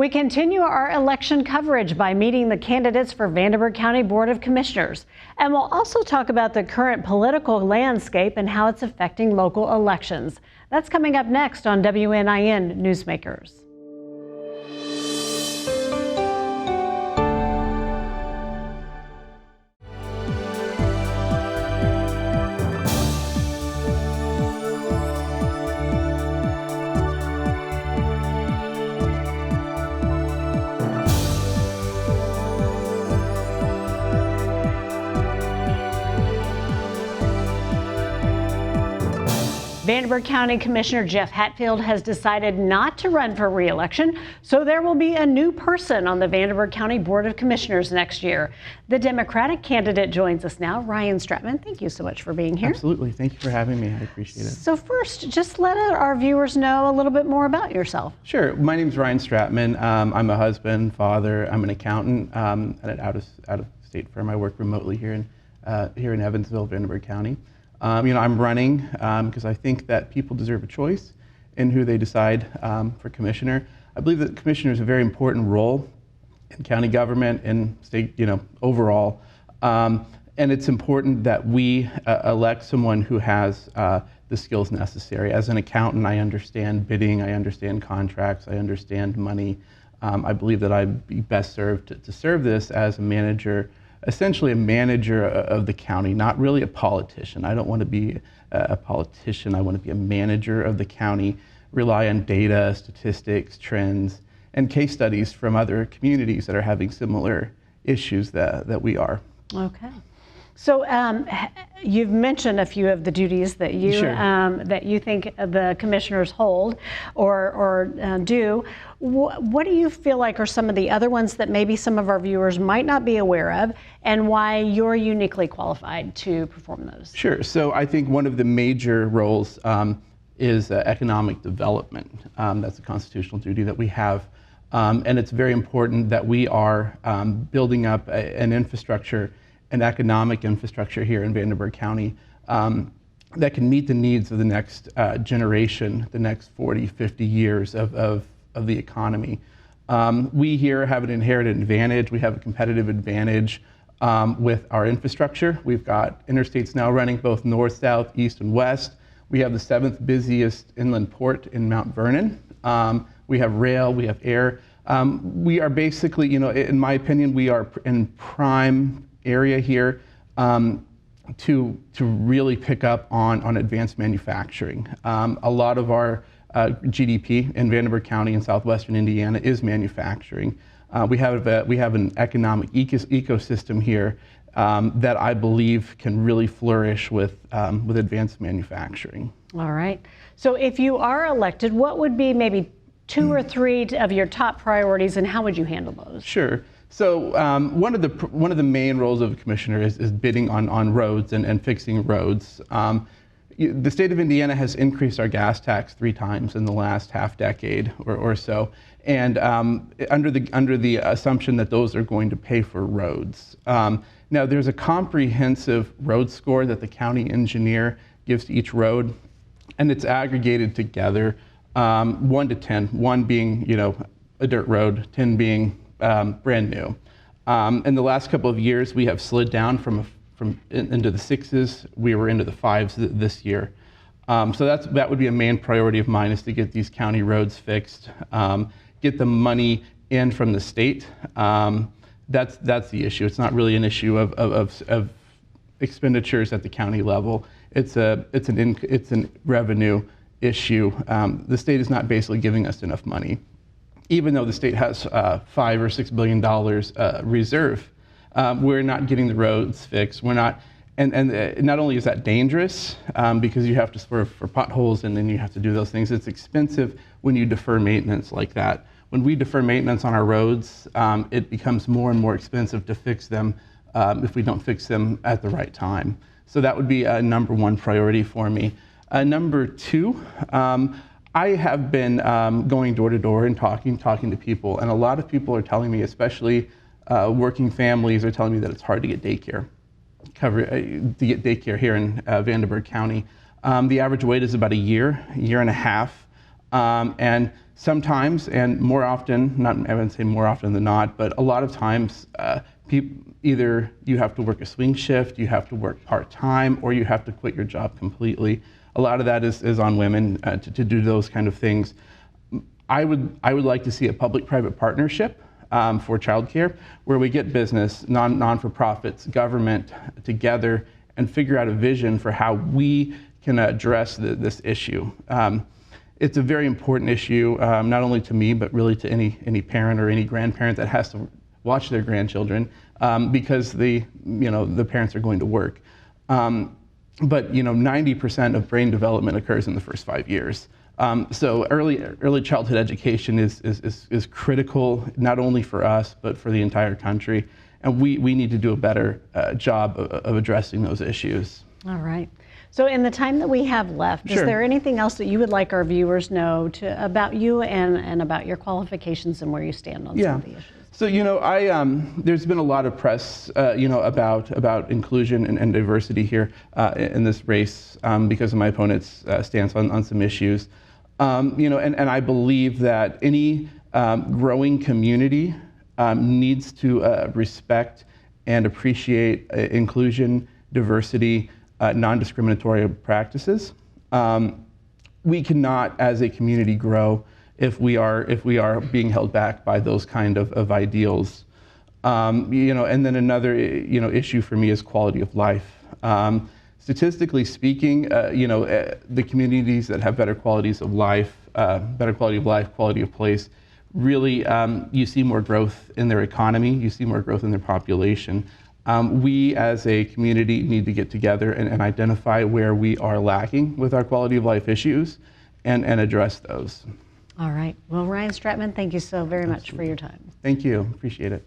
We continue our election coverage by meeting the candidates for Vanderburgh County Board of Commissioners. And we'll also talk about the current political landscape and how it's affecting local elections. That's coming up next on WNIN Newsmakers. Vanderburgh County Commissioner Jeff Hatfield has decided not to run for re-election, so there will be a new person on the Vanderburgh County Board of Commissioners next year. The Democratic candidate joins us now, Ryan Stratman. Thank you so much for being here. Absolutely. Thank you for having me. I appreciate it. So first, just let our viewers know a little bit more about yourself. Sure. My name is Ryan Stratman. I'm a husband, father. I'm an accountant at an out-of-state firm. I work remotely here in Evansville, Vanderburgh County. I'm running because I think that people deserve a choice in who they decide for commissioner. I believe that commissioner is a very important role in county government and state, overall. And it's important that we elect someone who has the skills necessary. As an accountant, I understand bidding, I understand contracts, I understand money. I believe that I'd be best served to serve this as a manager, essentially a manager of the county, not really a politician. I don't want to be a politician. I want to be a manager of the county, rely on data, statistics, trends, and case studies from other communities that are having similar issues that we are. Okay. So you've mentioned a few of the duties that you Sure. That you think the commissioners hold or do. What do you feel like are some of the other ones that maybe some of our viewers might not be aware of, and why you're uniquely qualified to perform those? Sure. So I think one of the major roles is economic development. That's a constitutional duty that we have. And it's very important that we are building up an infrastructure, an economic infrastructure here in Vanderburgh County that can meet the needs of the next generation, the next 40, 50 years of the economy. We here have an inherited advantage. We have a competitive advantage with our infrastructure. We've got interstates now running both north, south, east, and west. We have the 7th busiest inland port in Mount Vernon. We have rail, we have air. We are basically, in my opinion, we are in prime area here to really pick up on advanced manufacturing. A lot of our GDP in Vanderburgh County and southwestern Indiana is manufacturing. We have an economic ecosystem here that I believe can really flourish with advanced manufacturing. All right. So if you are elected, what would be maybe 2 or 3 of your top priorities, and how would you handle those? Sure. So one of the main roles of a commissioner is bidding on roads and fixing roads. The state of Indiana has increased our gas tax 3 times in the last half decade or so, and under the assumption that those are going to pay for roads. Now there's a comprehensive road score that the county engineer gives to each road, and it's aggregated together 1 to 10, 1 being a dirt road, 10 being brand new. In the last couple of years, we have slid down from into the 6s. We were into the 5s this year. So that would be a main priority of mine, is to get these county roads fixed, get the money in from the state. That's the issue. It's not really an issue of expenditures at the county level. It's an revenue issue. The state is not basically giving us enough money. Even though the state has $5 or $6 billion reserve, we're not getting the roads fixed. We're not, and not only is that dangerous because you have to swerve for potholes and then you have to do those things. It's expensive when you defer maintenance like that. When we defer maintenance on our roads, it becomes more and more expensive to fix them if we don't fix them at the right time. So that would be a #1 priority for me. Number 2. I have been going door to door and talking to people, and a lot of people are telling me, especially working families, are telling me that it's hard to get daycare here in Vanderburgh County. The average wait is about a year and a half. And sometimes, and more often, not I wouldn't say more often than not, but a lot of times, either you have to work a swing shift, you have to work part-time, or you have to quit your job completely. A lot of that is on women to do those kind of things. I would like to see a public-private partnership for childcare where we get business, non-for-profits, government together and figure out a vision for how we can address this issue. It's a very important issue, not only to me, but really to any parent or any grandparent that has to watch their grandchildren because the parents are going to work. But 90% of brain development occurs in the first 5 years. So early childhood education is critical, not only for us, but for the entire country. And we need to do a better job of addressing those issues. All right. So in the time that we have left, Sure. Is there anything else that you would like our viewers know about you and about your qualifications and where you stand on some of the issues? So there's been a lot of press about inclusion and diversity here in this race because of my opponent's stance on some issues. And I believe that any growing community needs to respect and appreciate inclusion, diversity, non-discriminatory practices. We cannot, as a community, grow if we are being held back by those kind of ideals. And then another issue for me is quality of life. Statistically speaking, the communities that have better quality of life, quality of place, really you see more growth in their economy, you see more growth in their population. We as a community need to get together and identify where we are lacking with our quality of life issues and address those. All right. Well, Ryan Stratman, thank you so very much for your time. Thank you. Appreciate it.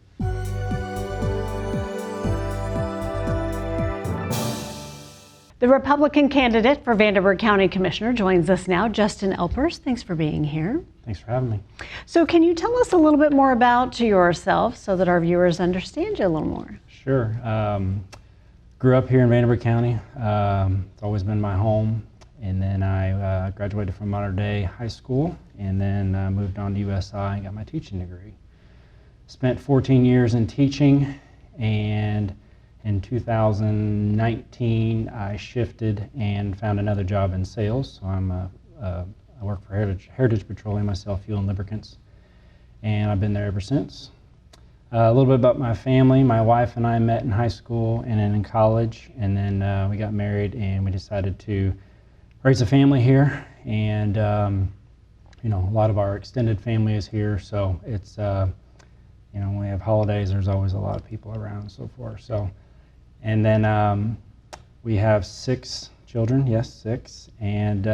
The Republican candidate for Vanderburgh County Commissioner joins us now, Justin Elpers. Thanks for being here. Thanks for having me. So can you tell us a little bit more about yourself so that our viewers understand you a little more? Sure. Grew up here in Vanderburgh County. It's always been my home. And then I graduated from Modern Day High School and then moved on to USI and got my teaching degree. Spent 14 years in teaching, and in 2019 I shifted and found another job in sales. So I work for Heritage Petroleum, myself, fuel and lubricants, and I've been there ever since. A little bit about my family. My wife and I met in high school and then in college, and then we got married and we decided to raise a family here, and a lot of our extended family is here, so it's when we have holidays, there's always a lot of people around and so forth. So, and then we have 6 children, yes, 6, and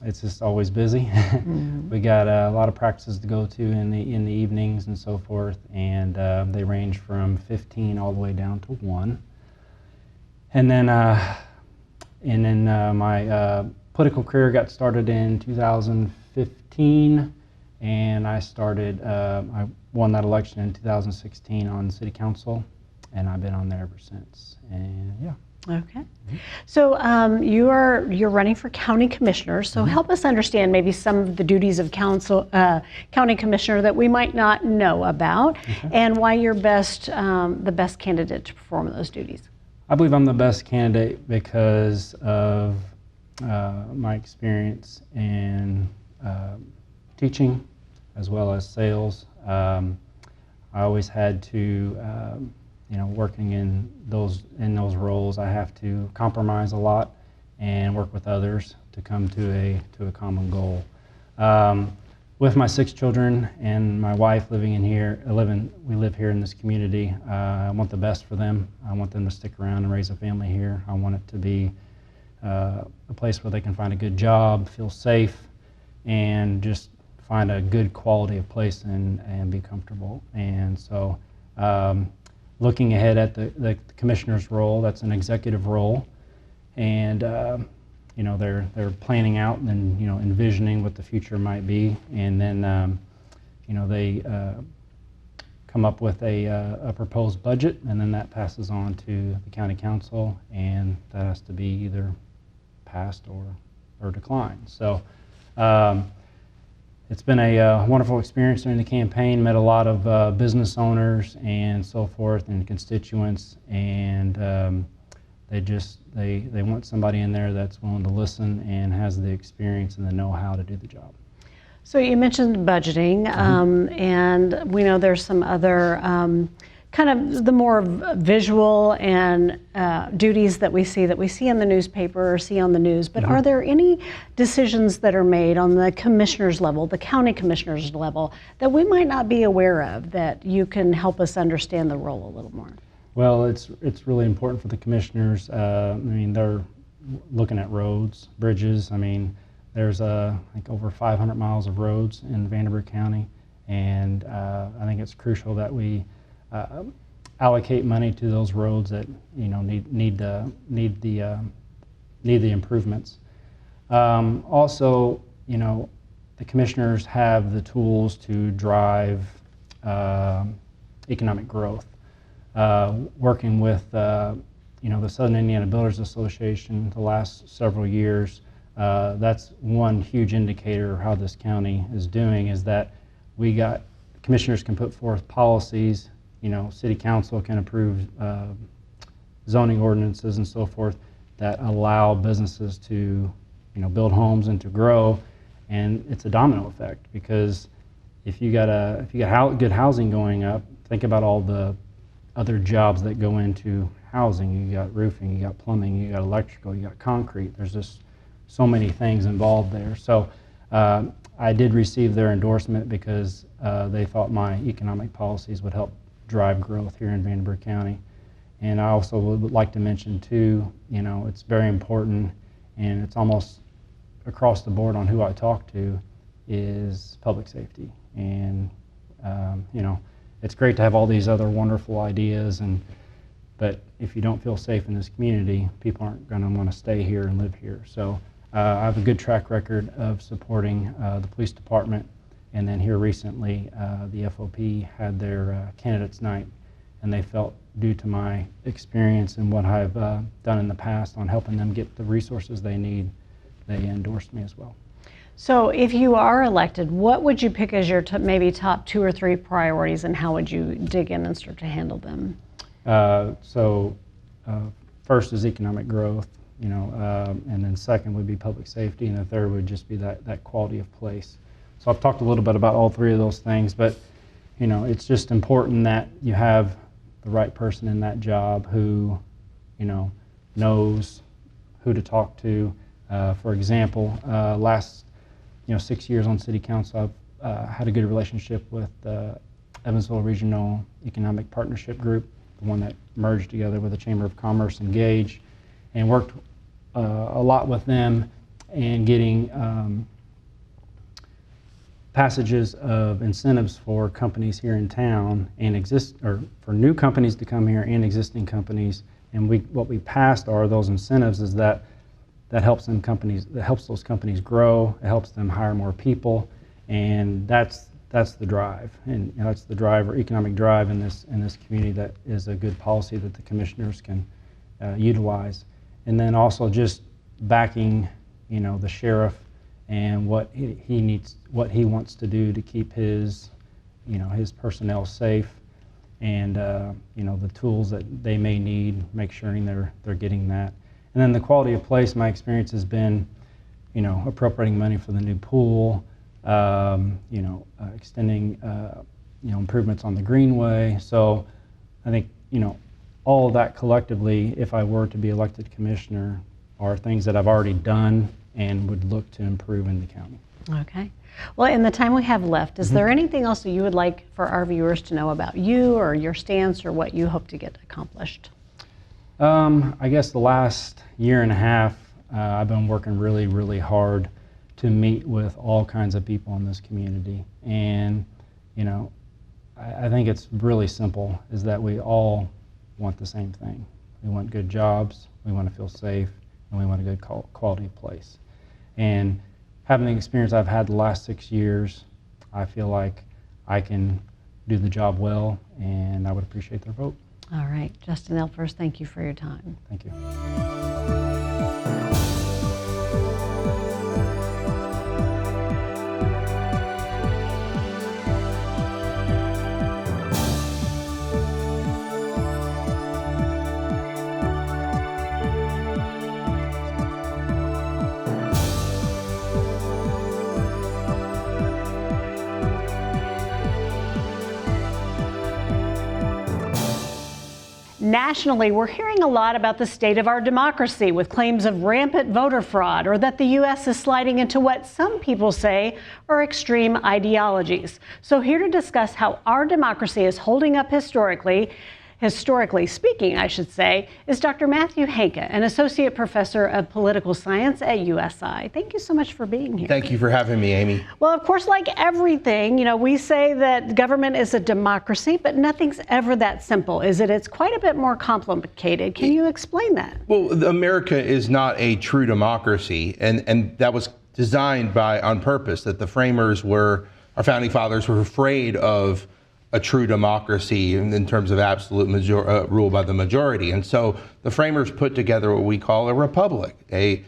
it's just always busy. Mm-hmm. We got a lot of practices to go to in the evenings and so forth, and they range from 15 all the way down to 1. And then my political career got started in 2015, and I won that election in 2016 on city council, and I've been on there ever since. And yeah. Okay. So you're running for county commissioner. So help us understand maybe some of the duties of county commissioner that we might not know about, and why you're the best candidate to perform those duties. I believe I'm the best candidate because of my experience in teaching as well as sales. I always had to, working in those roles, I have to compromise a lot and work with others to come to a common goal. With my 6 children and my wife we live here in this community. I want the best for them. I want them to stick around and raise a family here. I want it to be a place where they can find a good job, feel safe, and just find a good quality of place and be comfortable. And so looking ahead at the commissioner's role, that's an executive role, and they're planning out and envisioning what the future might be, and then they come up with a proposed budget, and then that passes on to the county council, and that has to be either passed or or decline. So it's been a wonderful experience during the campaign. Met a lot of business owners and so forth and constituents, and they want somebody in there that's willing to listen and has the experience and the know-how to do the job. So you mentioned budgeting, and we know there's some other kind of the more visual and duties that we see in the newspaper or see on the news. But are there any decisions that are made on the commissioner's level, the county commissioner's level, that we might not be aware of that you can help us understand the role a little more? Well, it's really important for the commissioners. I mean, they're looking at roads, bridges. I mean, there's I think over 500 miles of roads in Vanderburgh County, and I think it's crucial that we allocate money to those roads that need the improvements. Also, the commissioners have the tools to drive economic growth. Working with the Southern Indiana Builders Association the last several years, that's one huge indicator of how this county is doing, is that commissioners can put forth policies, city council can approve zoning ordinances and so forth that allow businesses to build homes and to grow, and it's a domino effect, because if you got good housing going up, think about all the other jobs that go into housing. You got roofing, you got plumbing, you got electrical, you got concrete. There's just so many things involved there. So I did receive their endorsement because they thought my economic policies would help drive growth here in Vanderburgh County. And I also would like to mention too, it's very important, and it's almost across the board on who I talk to, is public safety. And it's great to have all these other wonderful ideas, but if you don't feel safe in this community, people aren't going to want to stay here and live here. So I have a good track record of supporting the police department, and then here recently the FOP had their candidates night, and they felt, due to my experience and what I've done in the past on helping them get the resources they need, they endorsed me as well. So if you are elected, what would you pick as your maybe top 2 or 3 priorities, and how would you dig in and start to handle them? First is economic growth, and then second would be public safety, and the third would just be that quality of place. So I've talked a little bit about all 3 of those things, but it's just important that you have the right person in that job who knows who to talk to. For example, last 6 years on city council, I've had a good relationship with Evansville Regional Economic Partnership Group, the one that merged together with the Chamber of Commerce and Gage, and worked a lot with them and getting passages of incentives for companies here in town, and for new companies to come here and existing companies. And what we passed are those incentives is that helps those companies grow. It helps them hire more people, and that's the drive, and that's the drive, or economic drive, in this community. That is a good policy that the commissioners can utilize. And then also just backing, the sheriff and what he needs, what he wants to do to keep his personnel safe, and the tools that they may need, make sure they're getting that. And then the quality of place, my experience has been, appropriating money for the new pool, extending, improvements on the greenway. So I think, all of that collectively, if I were to be elected commissioner, are things that I've already done and would look to improve in the county. Okay. Well, in the time we have left, is there anything else that you would like for our viewers to know about you, or your stance, or what you hope to get accomplished? I guess the last year and a half, I've been working really, really hard to meet with all kinds of people in this community. And, I think it's really simple, is that we all want the same thing. We want good jobs, we want to feel safe, and we want a good quality of place. And having the experience I've had the last 6 years, I feel like I can do the job well, and I would appreciate their vote. All right, Justin Elfers, thank you for your time. Thank you. Nationally, we're hearing a lot about the state of our democracy with claims of rampant voter fraud or that the U.S. is sliding into what some people say are extreme ideologies. So here to discuss how our democracy is holding up historically speaking, I should say, is Dr. Matthew Henke, an associate professor of political science at USI. Thank you so much for being here. Thank you for having me, Amy. Well, of course, like everything, we say that government is a democracy, but nothing's ever that simple, is it? It's quite a bit more complicated. Can you explain that? Well, America is not a true democracy, and that was designed on purpose, that the framers our founding fathers were afraid of a true democracy in terms of absolute rule by the majority. And so the framers put together what we call a republic, a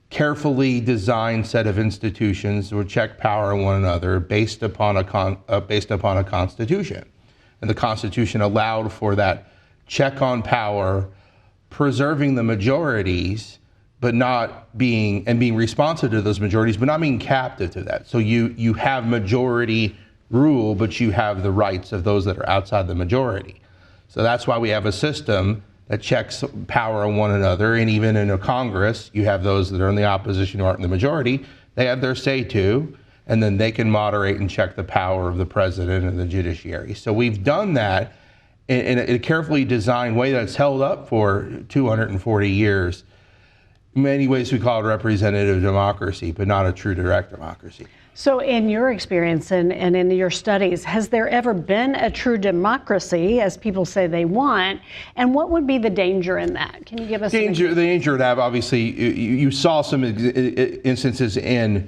carefully designed set of institutions that would check power on one another based upon a constitution. And the Constitution allowed for that check on power, preserving the majorities, but being responsive to those majorities, but not being captive to that. So you have majority rule, but you have the rights of those that are outside the majority. So that's why we have a system that checks power on one another. And even in a Congress, you have those that are in the opposition who aren't in the majority. They have their say too, and then they can moderate and check the power of the president and the judiciary. So we've done that in a carefully designed way that's held up for 240 years. In many ways, we call it representative democracy, but not a true direct democracy. So in your experience and in your studies, has there ever been a true democracy, as people say they want? And what would be the danger in that? Can you give us the danger would have, obviously, you saw some instances in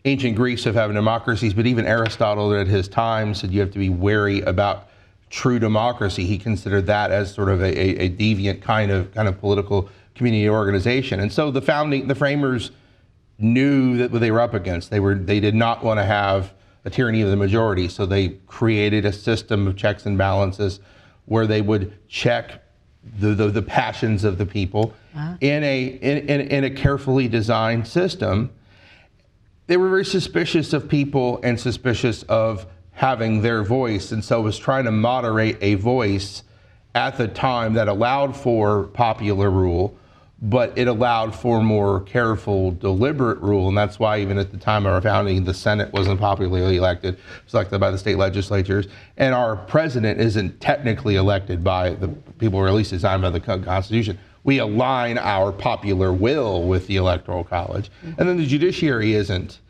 ancient Greece of having democracies, but even Aristotle at his time said you have to be wary about true democracy. He considered that as sort of a deviant kind of political community organization. And so the framers knew that what they were up against. They did not want to have a tyranny of the majority, so they created a system of checks and balances where they would check the passions of the people in a carefully designed system. They were very suspicious of people and suspicious of having their voice, and so was trying to moderate a voice at the time that allowed for popular rule, but it allowed for more careful, deliberate rule. And that's why even at the time of our founding, the Senate wasn't popularly elected. It was elected by the state legislatures. And our president isn't technically elected by the people, or at least designed by the Constitution. We align our popular will with the Electoral College. And then the judiciary isn't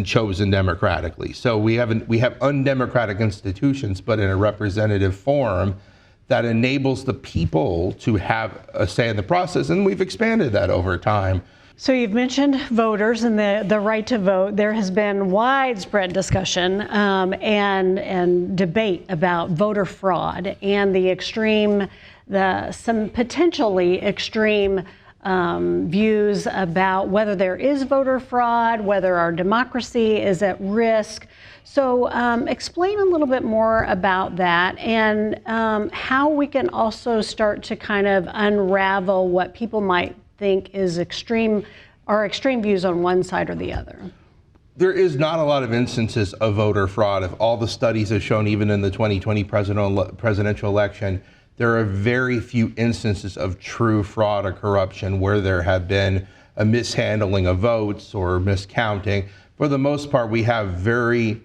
chosen democratically. So we have undemocratic institutions, but in a representative form that enables the people to have a say in the process, and we've expanded that over time. So you've mentioned voters and the right to vote. There has been widespread discussion and debate about voter fraud and some potentially extreme views about whether there is voter fraud, whether our democracy is at risk. So explain a little bit more about that and how we can also start to kind of unravel what people might think is extreme views on one side or the other. There is not a lot of instances of voter fraud. If all the studies have shown, even in the 2020 presidential election, there are very few instances of true fraud or corruption where there have been a mishandling of votes or miscounting. For the most part, we have very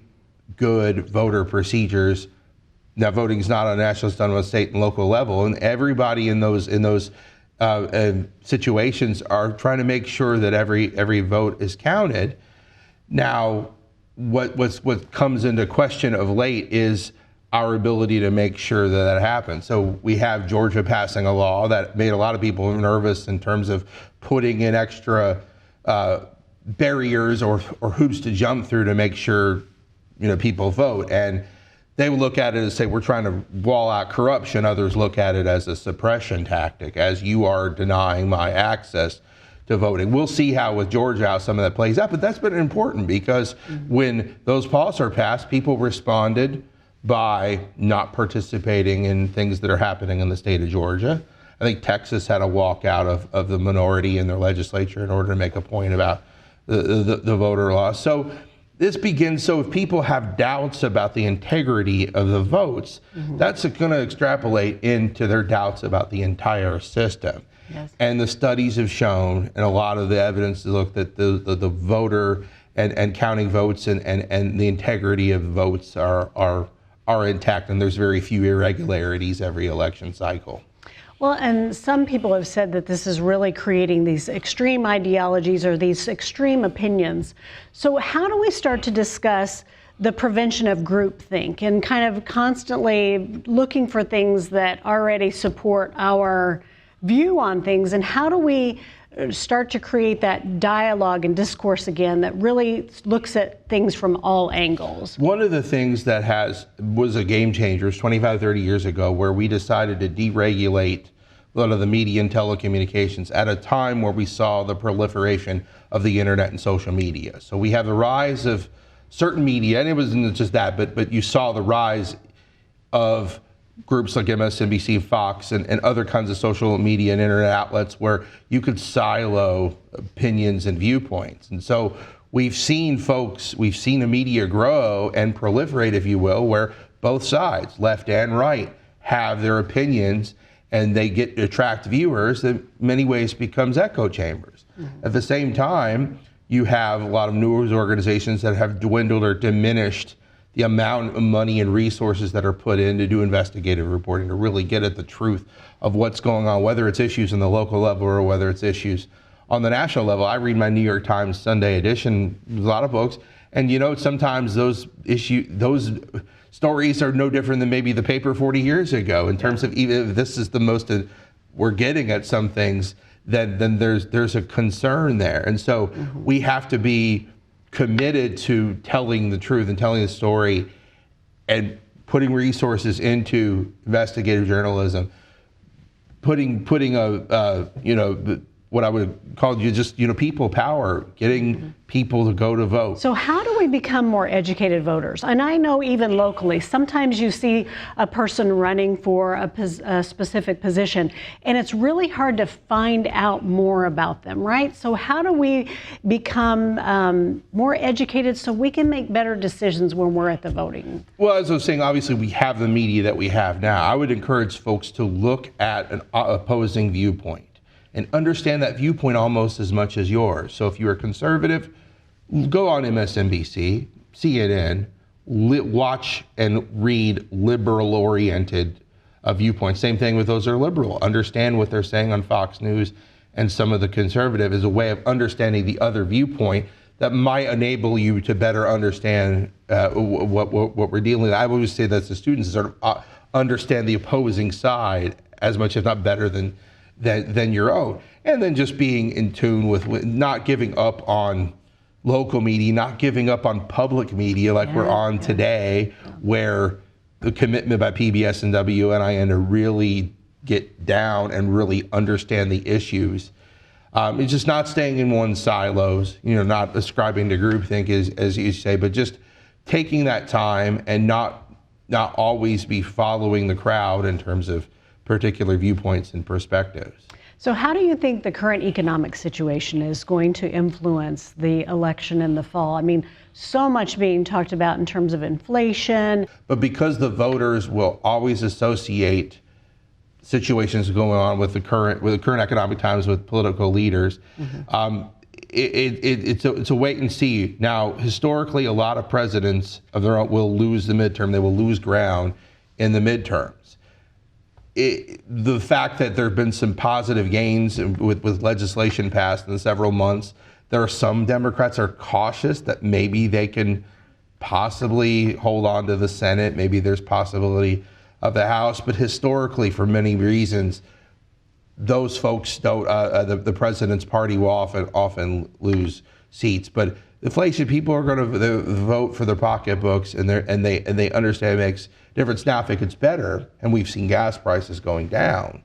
good voter procedures. Now, voting is not on a national, it's done on a state and local level, and everybody in those situations are trying to make sure that every vote is counted. Now, what comes into question of late is our ability to make sure that happens. So we have Georgia passing a law that made a lot of people nervous in terms of putting in extra barriers or hoops to jump through to make sure people vote. And they would look at it and say, we're trying to wall out corruption. Others look at it as a suppression tactic, as you are denying my access to voting. We'll see how with Georgia, how some of that plays out, but that's been important because when those laws are passed, people responded by not participating in things that are happening in the state of Georgia. I think Texas had a walkout of the minority in their legislature in order to make a point about the voter law. So this begins, so if people have doubts about the integrity of the votes, that's going to extrapolate into their doubts about the entire system. Yes. And the studies have shown, and a lot of the evidence has looked that the voter and counting votes and the integrity of votes are intact, and there's very few irregularities every election cycle. Well, and some people have said that this is really creating these extreme ideologies or these extreme opinions. So how do we start to discuss the prevention of groupthink and kind of constantly looking for things that already support our view on things? And how do we start to create that dialogue and discourse again that really looks at things from all angles? One of the things that was a game changer is 25, 30 years ago, where we decided to deregulate a lot of the media and telecommunications at a time where we saw the proliferation of the internet and social media. So we have the rise of certain media, and it wasn't just that, but you saw the rise of groups like MSNBC, Fox, and other kinds of social media and internet outlets where you could silo opinions and viewpoints. And so we've seen the media grow and proliferate, if you will, where both sides, left and right, have their opinions, and they attract viewers that in many ways becomes echo chambers. At the same time, you have a lot of news organizations that have dwindled or diminished the amount of money and resources that are put in to do investigative reporting, to really get at the truth of what's going on, whether it's issues on the local level or whether it's issues on the national level. I read my New York Times Sunday edition, a lot of books, and sometimes those stories are no different than maybe the paper 40 years ago in terms of, even if this is the most we're getting at some things, then there's a concern there. And so we have to be committed to telling the truth and telling the story and putting resources into investigative journalism, putting what I would call people power, getting people to go to vote. So how do we become more educated voters? And I know even locally, sometimes you see a person running for a specific position, and it's really hard to find out more about them, right? So how do we become more educated so we can make better decisions when we're at the voting? Well, as I was saying, obviously we have the media that we have now. I would encourage folks to look at an opposing viewpoint and understand that viewpoint almost as much as yours. So if you're a conservative, go on MSNBC, CNN, watch and read liberal-oriented viewpoints. Same thing with those that are liberal. Understand what they're saying on Fox News and some of the conservative is a way of understanding the other viewpoint that might enable you to better understand what we're dealing with. I always say that to students is sort of understand the opposing side as much, if not better, than your own. And then just being in tune with not giving up on local media, not giving up on public media like we're on today, where the commitment by PBS and WNIN to really get down and really understand the issues. It's just not staying in one silos, not ascribing to groupthink, as you say, but just taking that time and not always be following the crowd in terms of particular viewpoints and perspectives. So how do you think the current economic situation is going to influence the election in the fall? I mean, so much being talked about in terms of inflation. But because the voters will always associate situations going on with the current economic times with political leaders, it's a wait and see. Now, historically, a lot of presidents of their own will lose the midterm. They will lose ground in the midterms. The fact that there have been some positive gains with legislation passed in several months, there are some Democrats are cautious that maybe they can possibly hold on to the Senate. Maybe there's possibility of the House, but historically, for many reasons, those folks don't. The president's party will often lose seats. But inflation, people are going to vote for their pocketbooks, and they understand it makes a difference. Now, if it gets better, and we've seen gas prices going down,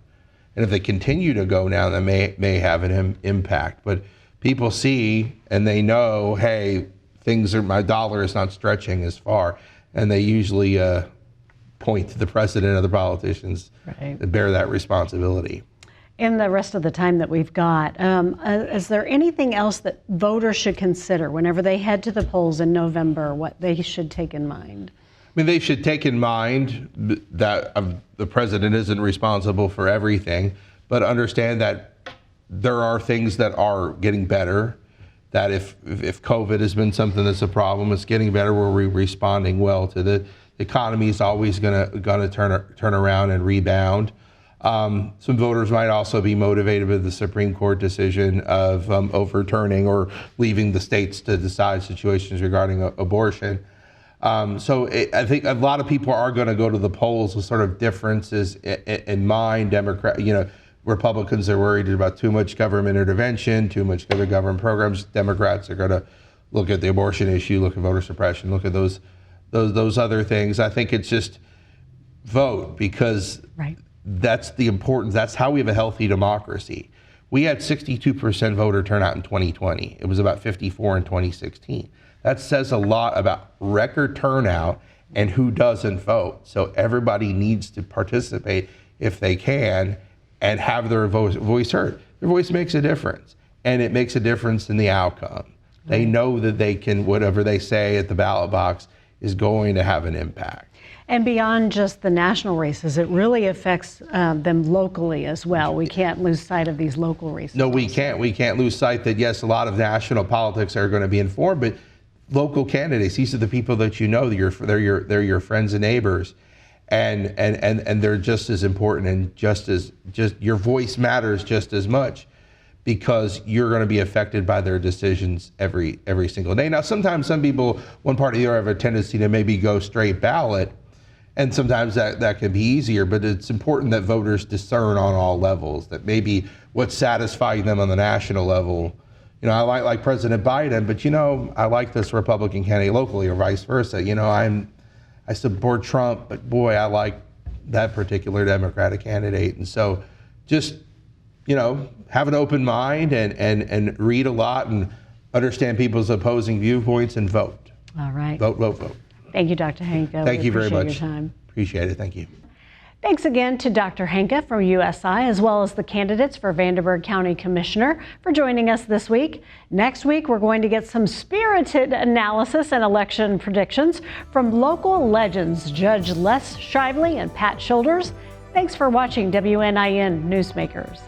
and if they continue to go down, that may have an impact. But people see and they know, hey, my dollar is not stretching as far, and they usually point to the president and other politicians that bear that responsibility. In the rest of the time that we've got, is there anything else that voters should consider whenever they head to the polls in November, what they should take in mind? I mean, they should take in mind that the president isn't responsible for everything, but understand that there are things that are getting better, that if COVID has been something that's a problem, it's getting better. We're responding well to the economy is always gonna turn around and rebound. Some voters might also be motivated with the Supreme Court decision of overturning or leaving the states to decide situations regarding abortion. So I think a lot of people are going to go to the polls with sort of differences in mind. Republicans are worried about too much government intervention, too much other government programs. Democrats are going to look at the abortion issue, look at voter suppression, look at those other things. I think it's just vote, because Right. that's the importance. That's how we have a healthy democracy. We had 62% voter turnout in 2020. It was about 54 in 2016. That says a lot about record turnout and who doesn't vote. So everybody needs to participate if they can and have their voice heard. Their voice makes a difference, and it makes a difference in the outcome. They know that they can, whatever they say at the ballot box is going to have an impact. And beyond just the national races, it really affects them locally as well. We can't lose sight of these local races. No, we also. can't. We can't lose sight that, yes, a lot of national politics are going to be informed, but local candidates, these are the people that you know, they're your friends and neighbors, and they're just as important, and just your voice matters just as much, because you're going to be affected by their decisions every single day. Now, sometimes some people, one party or the other, have a tendency to maybe go straight ballot, and sometimes that can be easier, but it's important that voters discern on all levels, that maybe what's satisfying them on the national level. I like President Biden, but I like this Republican candidate locally, or vice versa. I support Trump, but boy, I like that particular Democratic candidate. And so just, have an open mind and read a lot and understand people's opposing viewpoints and vote. All right. Vote. Thank you, Dr. Henke. Thank you very much. Your time. Appreciate it. Thank you. Thanks again to Dr. Henke from USI, as well as the candidates for Vanderburgh County Commissioner, for joining us this week. Next week, we're going to get some spirited analysis and election predictions from local legends, Judge Les Shively and Pat Childers. Thanks for watching WNIN Newsmakers.